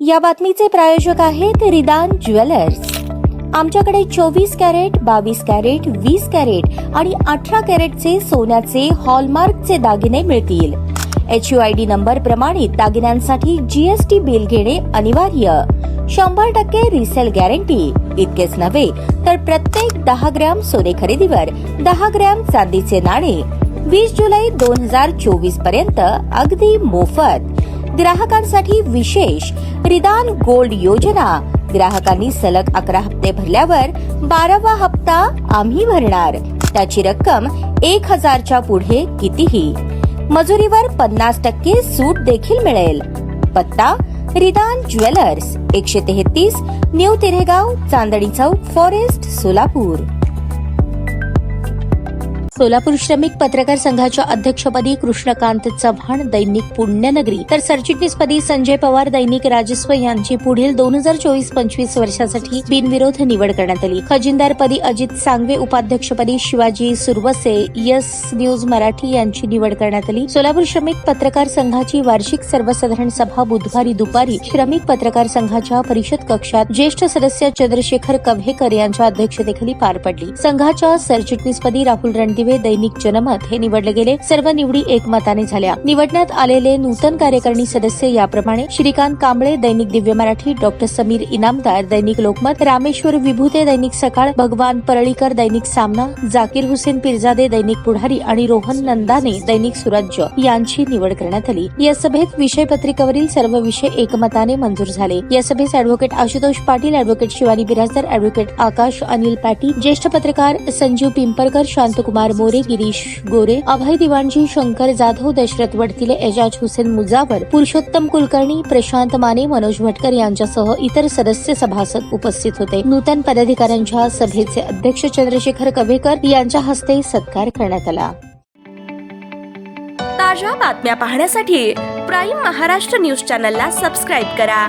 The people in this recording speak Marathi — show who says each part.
Speaker 1: या बातमीचे प्रायोजक आहेत रिदान ज्वेलर्स। आमच्याकडे 24 कॅरेट, 22 कॅरेट, 20 कॅरेट आणि 18 कॅरेटचे सोन्याचे हॉलमार्कचे दागिने मिळतील। HUID नंबर प्रमाणित दागिन्यांसाठी GST बिल घेणे अनिवार्य। 100% रिसेल गॅरंटी। इतकेच नव्हे तर प्रत्येक 10 ग्रॅम सोने खरेदीवर 10 ग्रॅम चांदीचे नाणे 20 जुलै 2024 पर्यंत अगदी मोफत। ग्राहकांसाठी विशेष रिदान गोल्ड योजना। ग्राहकांनी सलग 11 हप्ते भरल्यावर 12वा हप्ता आम्ही भरणार। त्याची रक्कम 1000च्या पुढे कितीही। मजुरीवर 50% सूट देखील मिळेल। पत्ता रिदान jewellers, 133 new तिरेगाव, Chandni Chowk, forest, Solapur. Solapur श्रमिक पत्रकार संघाच्या अध्यक्षपदी कृष्णकांत चव्हाण, दैनिक पुण्यनगरी, तर सरचिटणीसपदी संजय पवार, दैनिक राजस्व यांची पुढील 2024-25 वर्षासाठी बिनविरोध निवड करण्यात आली। खजिनदारपदी अजित सांगवे, उपाध्यक्षपदी शिवाजी सुरवसे, यस न्यूज मराठी यांची निवड करण्यात आली। सोलापूर श्रमिक पत्रकार संघाची वार्षिक सर्वसाधारण सभा बुधवारी दुपारी श्रमिक पत्रकार संघाच्या परिषद कक्षात ज्येष्ठ सदस्य चंद्रशेखर कव्हेकर यांच्या अध्यक्षतेखाली पार पडली। संघाच्या सरचिटणीसपदी राहुल रणदिवे, दैनिक जनमत हे निवडले गेले। सर्व निवडी एकमताने झाल्या। निवडण्यात आलेले नूतन कार्यकारिणी सदस्य याप्रमाणे: श्रीकांत कांबळे, दैनिक दिव्य मराठी, डॉक्टर समीर इनामदार, दैनिक लोकमत, रामेश्वर विभूते, दैनिक सकाळ, भगवान परळीकर, दैनिक सामना, जाकीर हुसेन पिरजादे, दैनिक पुढारी आणि रोहन नंदाने, दैनिक सुराज्य यांची निवड करण्यात आली। या सभेत विषयपत्रिकेवरील सर्व विषय एकमताने मंजूर झाले। या सभेस advocate Ashutosh Patil, advocate Shivani Birajdar, advocate Akash Anil Patil, ज्येष्ठ पत्रकार संजीव पिंपळकर, शांतकुमार मोरे, गिरीश गोरे, अभय दिवाणजी, शंकर जाधव, दशरथ वडतिले, एजाज हुसेन मुजावर, पुरुषोत्तम कुलकर्णी, प्रशांत माने, मनोज भटकर यांच्यासह इतर सदस्य सभासद उपस्थित होते। नूतन पदाधिकाऱ्यांच्या सभेचे अध्यक्ष चंद्रशेखर कव्हेकर यांच्या हस्ते सत्कार करण्यात आला।
Speaker 2: ताज्या बातम्या पाहण्यासाठी प्राईम महाराष्ट्र न्यूज चॅनलला सबस्क्राईब करा।